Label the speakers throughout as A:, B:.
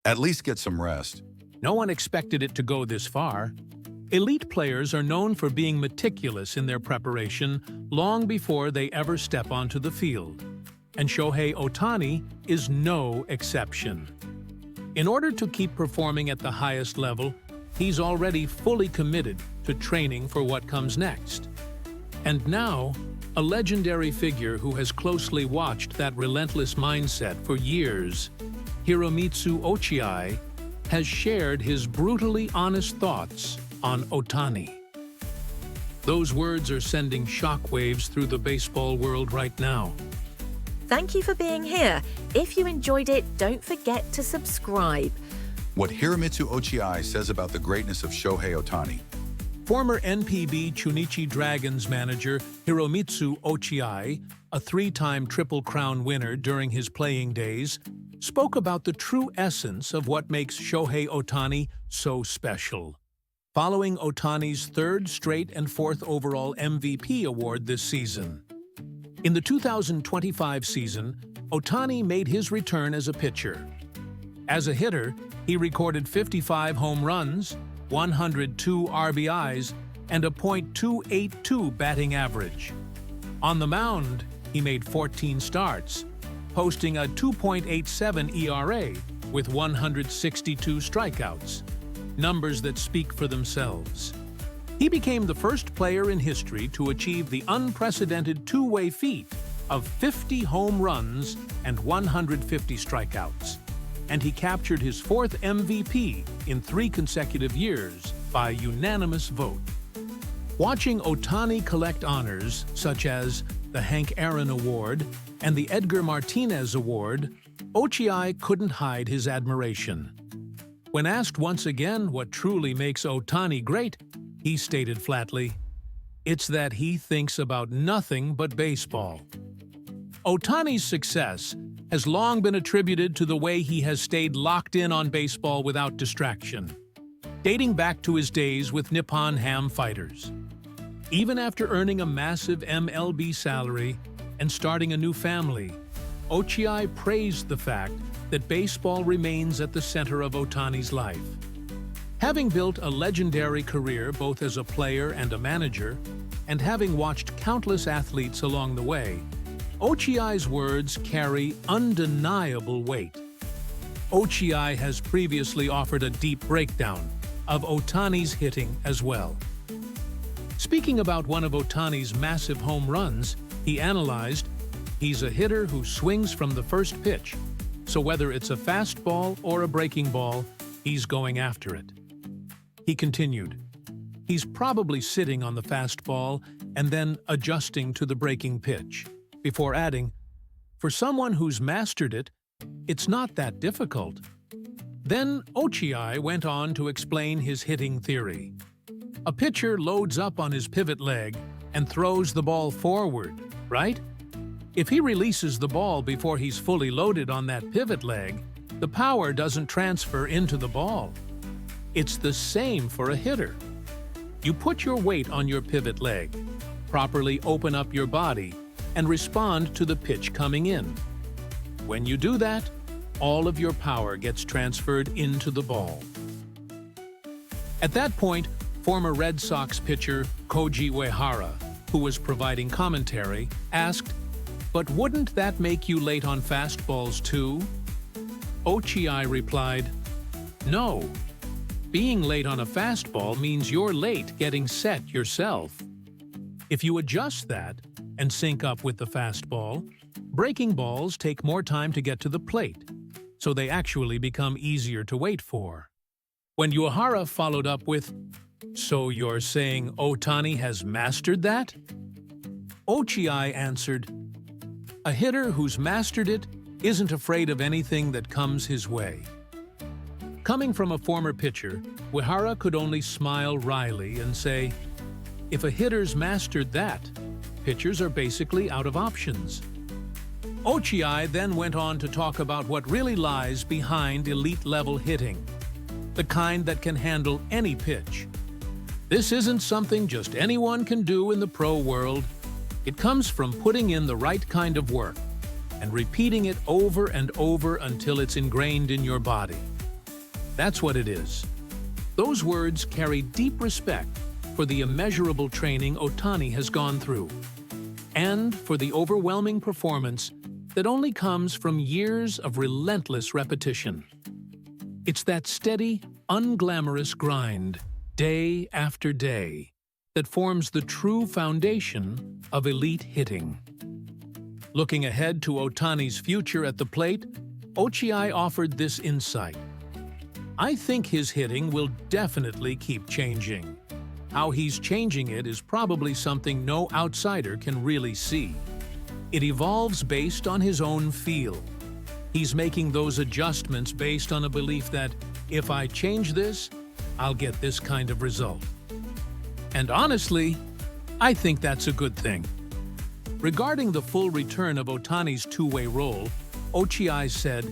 A: At least get some rest.
B: No one expected it to go this far. Elite players are known for being meticulous in their preparation long before they ever step onto the field. And Shohei Ohtani is no exception. In order to keep performing at the highest level, he's already fully committed to training for what comes next. And now, a legendary figure who has closely watched that relentless mindset for years, Hiromitsu Ochiai, has shared his brutally honest thoughts on Ohtani. Those words are sending shockwaves through the baseball world right now.
C: Thank you for being here. If you enjoyed it, don't forget to subscribe.
A: What Hiromitsu Ochiai says about the greatness of Shohei Ohtani.
B: Former NPB Chunichi Dragons manager Hiromitsu Ochiai, a three-time Triple Crown winner during his playing days, spoke about the true essence of what makes Shohei Ohtani so special. Following Ohtani's third straight and fourth overall MVP award this season. In the 2025 season, Ohtani made his return as a pitcher. As a hitter, he recorded 55 home runs, 102 RBIs, and a .282 batting average. On the mound, he made 14 starts, posting a 2.87 ERA with 162 strikeouts, numbers that speak for themselves. He became the first player in history to achieve the unprecedented two-way feat of 50 home runs and 150 strikeouts, and he captured his fourth MVP in 3 consecutive years by unanimous vote. Watching Ohtani collect honors such as the Hank Aaron Award and the Edgar Martinez Award, Ochiai couldn't hide his admiration. When asked once again what truly makes Ohtani great, he stated flatly, "It's that he thinks about nothing but baseball." Ohtani's success has long been attributed to the way he has stayed locked in on baseball without distraction, dating back to his days with Nippon Ham Fighters. Even after earning a massive MLB salary and starting a new family, Ochiai praised the fact that baseball remains at the center of Ohtani's life. Having built a legendary career both as a player and a manager, and having watched countless athletes along the way, Ochiai's words carry undeniable weight. Ochiai has previously offered a deep breakdown of Ohtani's hitting as well. Speaking about one of Ohtani's massive home runs, he analyzed, "He's a hitter who swings from the first pitch, so whether it's a fastball or a breaking ball, he's going after it." He continued, "He's probably sitting on the fastball and then adjusting to the breaking pitch," before adding, "For someone who's mastered it, it's not that difficult." Then Ochiai went on to explain his hitting theory. A pitcher loads up on his pivot leg and throws the ball forward, right? If he releases the ball before he's fully loaded on that pivot leg, the power doesn't transfer into the ball. It's the same for a hitter. You put your weight on your pivot leg, properly open up your body, and respond to the pitch coming in. When you do that, all of your power gets transferred into the ball. At that point, former Red Sox pitcher Koji Uehara, who was providing commentary, asked, "But wouldn't that make you late on fastballs too?" Ochiai replied, "No. Being late on a fastball means you're late getting set yourself. If you adjust that and sync up with the fastball, breaking balls take more time to get to the plate, so they actually become easier to wait for." When Uehara followed up with, "So you're saying Ohtani has mastered that?" Ochiai answered, "A hitter who's mastered it isn't afraid of anything that comes his way." Coming from a former pitcher, Uehara could only smile wryly and say, "If a hitter's mastered that, pitchers are basically out of options." Ochiai then went on to talk about what really lies behind elite-level hitting, the kind that can handle any pitch. This isn't something just anyone can do in the pro world. It comes from putting in the right kind of work and repeating it over and over until it's ingrained in your body. That's what it is. Those words carry deep respect for the immeasurable training Ohtani has gone through, and for the overwhelming performance that only comes from years of relentless repetition. It's that steady, unglamorous grind, day after day, that forms the true foundation of elite hitting. Looking ahead to Ohtani's future at the plate, Ochiai offered this insight. I think his hitting will definitely keep changing. How he's changing it is probably something no outsider can really see. It evolves based on his own feel. He's making those adjustments based on a belief that if I change this, I'll get this kind of result. And honestly, I think that's a good thing. Regarding the full return of Ohtani's two-way role, Ochiai said,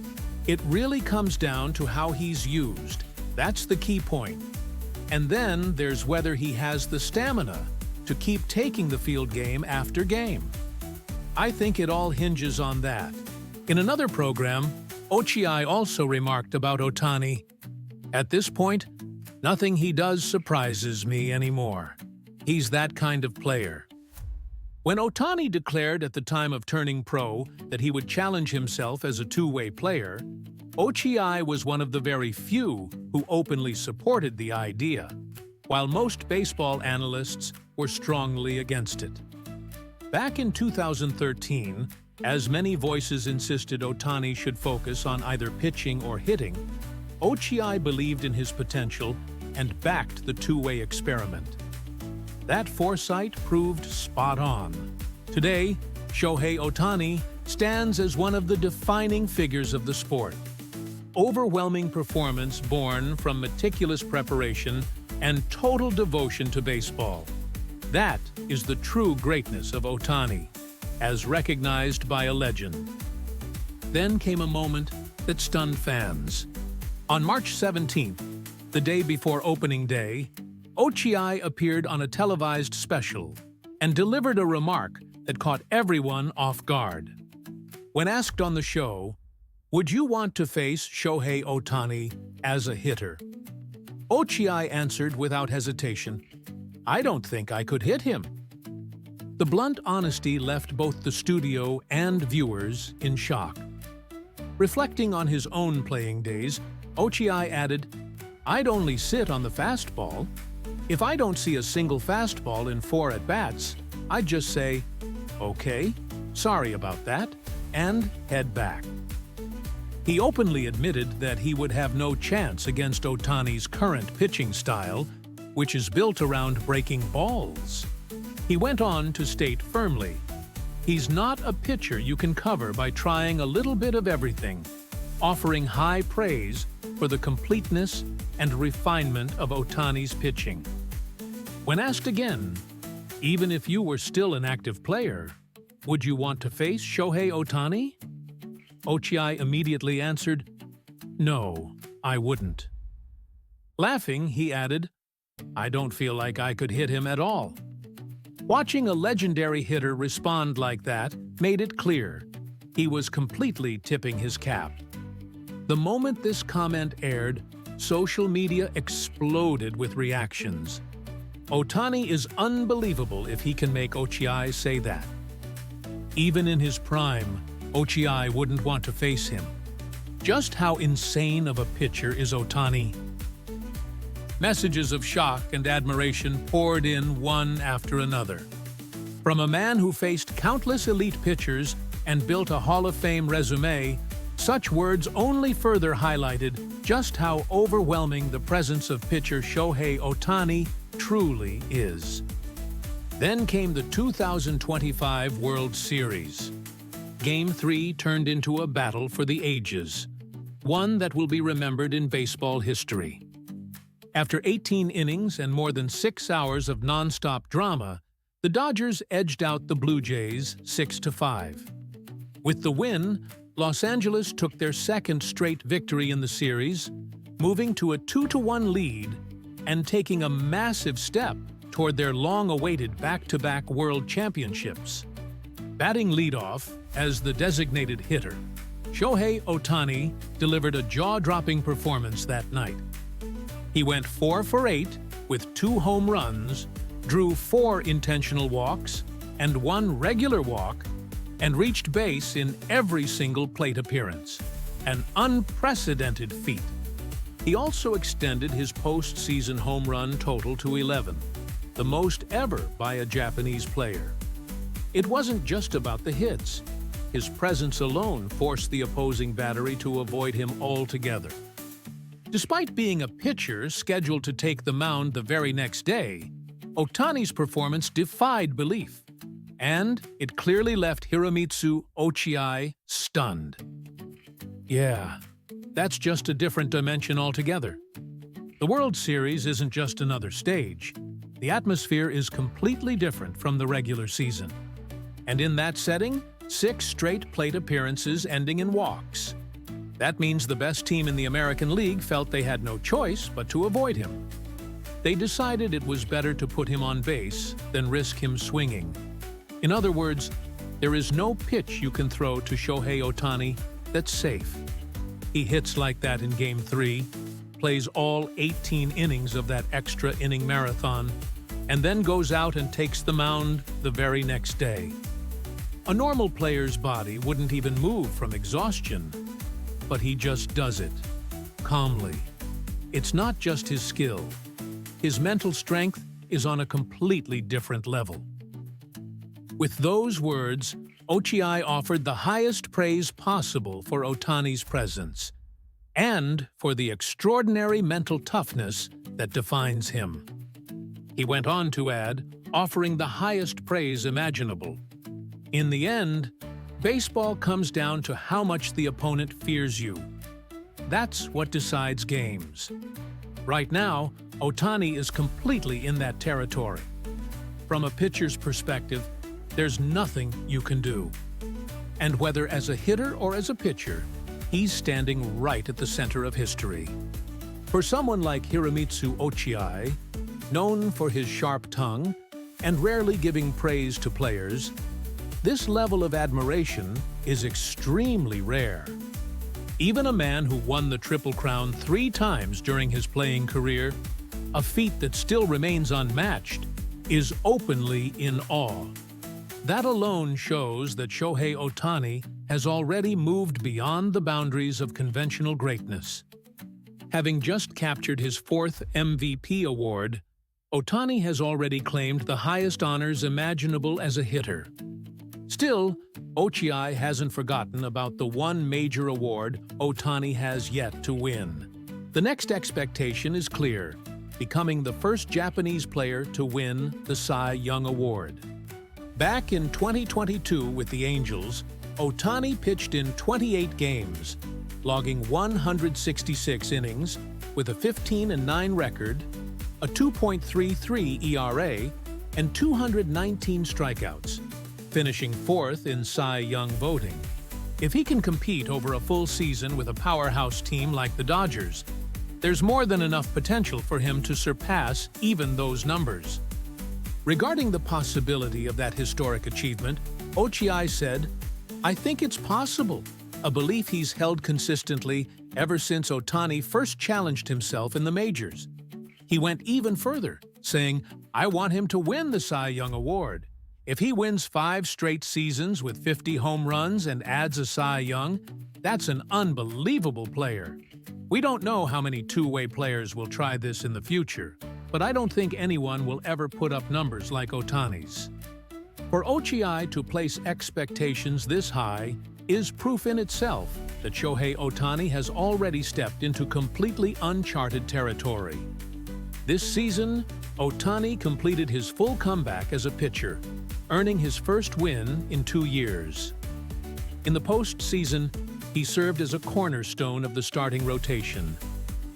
B: "It really comes down to how he's used. That's the key point. And then there's whether he has the stamina to keep taking the field game after game. I think it all hinges on that." In another program, Ochiai also remarked about Ohtani, "At this point, nothing he does surprises me anymore. He's that kind of player." When Ohtani declared at the time of turning pro that he would challenge himself as a two-way player, Ochiai was one of the very few who openly supported the idea, while most baseball analysts were strongly against it. Back in 2013, as many voices insisted Ohtani should focus on either pitching or hitting, Ochiai believed in his potential and backed the two-way experiment. That foresight proved spot on. Today, Shohei Ohtani stands as one of the defining figures of the sport. Overwhelming performance born from meticulous preparation and total devotion to baseball. That is the true greatness of Ohtani, as recognized by a legend. Then came a moment that stunned fans. On March 17th, the day before opening day, Ochiai appeared on a televised special and delivered a remark that caught everyone off guard. When asked on the show, "Would you want to face Shohei Ohtani as a hitter?" Ochiai answered without hesitation, "I don't think I could hit him." The blunt honesty left both the studio and viewers in shock. Reflecting on his own playing days, Ochiai added, "I'd only sit on the fastball. If I don't see a single fastball in 4 at-bats, I'd just say, 'Okay, sorry about that,' and head back." He openly admitted that he would have no chance against Ohtani's current pitching style, which is built around breaking balls. He went on to state firmly, "He's not a pitcher you can cover by trying a little bit of everything," offering high praise for the completeness and refinement of Ohtani's pitching. When asked again, "Even if you were still an active player, would you want to face Shohei Ohtani?" Ochiai immediately answered, "No, I wouldn't." Laughing, he added, "I don't feel like I could hit him at all." Watching a legendary hitter respond like that made it clear he was completely tipping his cap. The moment this comment aired, social media exploded with reactions. Ohtani is unbelievable if he can make Ochiai say that. Even in his prime, Ochiai wouldn't want to face him. Just how insane of a pitcher is Ohtani? Messages of shock and admiration poured in one after another. From a man who faced countless elite pitchers and built a Hall of Fame resume, such words only further highlighted just how overwhelming the presence of pitcher Shohei Ohtani truly is. Then came the 2025 World Series. Game 3 turned into a battle for the ages, one that will be remembered in baseball history. After 18 innings and more than 6 hours of nonstop drama, the Dodgers edged out the Blue Jays 6-5. With the win, Los Angeles took their second straight victory in the series, moving to a 2-1 lead and taking a massive step toward their long-awaited back-to-back World Championships. Batting leadoff as the designated hitter, Shohei Ohtani delivered a jaw-dropping performance that night. He went 4 for 8 with 2 home runs, drew 4 intentional walks and 1 regular walk, and reached base in every single plate appearance. An unprecedented feat. He also extended his postseason home run total to 11, the most ever by a Japanese player. It wasn't just about the hits. His presence alone forced the opposing battery to avoid him altogether. Despite being a pitcher scheduled to take the mound the very next day, Ohtani's performance defied belief, and it clearly left Hiromitsu Ochiai stunned. Yeah, that's just a different dimension altogether. The World Series isn't just another stage. The atmosphere is completely different from the regular season. And in that setting, 6 straight plate appearances ending in walks. That means the best team in the American League felt they had no choice but to avoid him. They decided it was better to put him on base than risk him swinging. In other words, there is no pitch you can throw to Shohei Ohtani that's safe. He hits like that in Game 3, plays all 18 innings of that extra inning marathon, and then goes out and takes the mound the very next day. A normal player's body wouldn't even move from exhaustion, but he just does it, calmly. It's not just his skill. His mental strength is on a completely different level. With those words, Ochiai offered the highest praise possible for Ohtani's presence and for the extraordinary mental toughness that defines him. He went on to add, offering the highest praise imaginable. In the end, baseball comes down to how much the opponent fears you. That's what decides games. Right now, Ohtani is completely in that territory. From a pitcher's perspective, there's nothing you can do. And whether as a hitter or as a pitcher, he's standing right at the center of history. For someone like Hiromitsu Ochiai, known for his sharp tongue and rarely giving praise to players, this level of admiration is extremely rare. Even a man who won the Triple Crown 3 times during his playing career, a feat that still remains unmatched, is openly in awe. That alone shows that Shohei Ohtani has already moved beyond the boundaries of conventional greatness. Having just captured his 4th MVP award, Ohtani has already claimed the highest honors imaginable as a hitter. Still, Ochiai hasn't forgotten about the one major award Ohtani has yet to win. The next expectation is clear, becoming the first Japanese player to win the Cy Young Award. Back in 2022 with the Angels, Ohtani pitched in 28 games, logging 166 innings with a 15-9 record, a 2.33 ERA, and 219 strikeouts, finishing 4th in Cy Young voting. If he can compete over a full season with a powerhouse team like the Dodgers, there's more than enough potential for him to surpass even those numbers. Regarding the possibility of that historic achievement, Ochiai said, "I think it's possible, a belief he's held consistently ever since Ohtani first challenged himself in the majors." He went even further, saying, "I want him to win the Cy Young Award. If he wins 5 straight seasons with 50 home runs and adds a Cy Young, that's an unbelievable player. We don't know how many two-way players will try this in the future, but I don't think anyone will ever put up numbers like Ohtani's." For Ochiai to place expectations this high is proof in itself that Shohei Ohtani has already stepped into completely uncharted territory. This season, Ohtani completed his full comeback as a pitcher, earning his first win in 2 years. In the postseason, he served as a cornerstone of the starting rotation,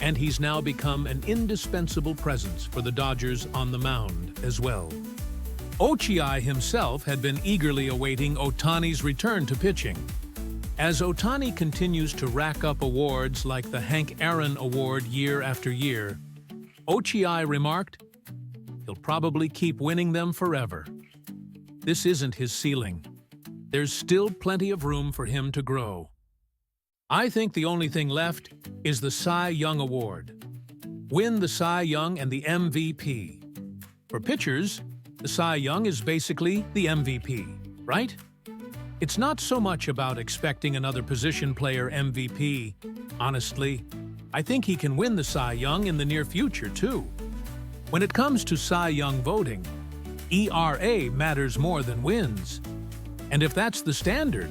B: and he's now become an indispensable presence for the Dodgers on the mound as well. Ochiai himself had been eagerly awaiting Ohtani's return to pitching. As Ohtani continues to rack up awards like the Hank Aaron Award year after year, Ochiai remarked, "He'll probably keep winning them forever." This isn't his ceiling. There's still plenty of room for him to grow. I think the only thing left is the Cy Young Award. Win the Cy Young and the MVP. For pitchers, the Cy Young is basically the MVP, right? It's not so much about expecting another position player MVP. Honestly, I think he can win the Cy Young in the near future, too. When it comes to Cy Young voting, ERA matters more than wins. And if that's the standard,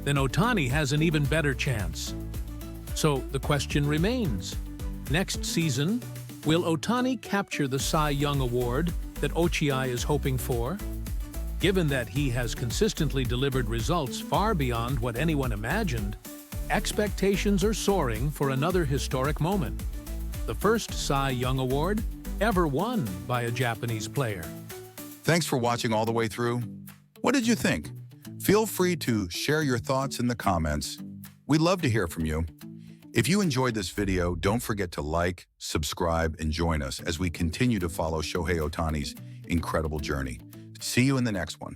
B: then Ohtani has an even better chance. So the question remains, next season, will Ohtani capture the Cy Young Award that Ochiai is hoping for? Given that he has consistently delivered results far beyond what anyone imagined, expectations are soaring for another historic moment. The first Cy Young Award ever won by a Japanese player.
A: Thanks for watching all the way through. What did you think? Feel free to share your thoughts in the comments. We'd love to hear from you. If you enjoyed this video, don't forget to like, subscribe, and join us as we continue to follow Shohei Ohtani's incredible journey. See you in the next one.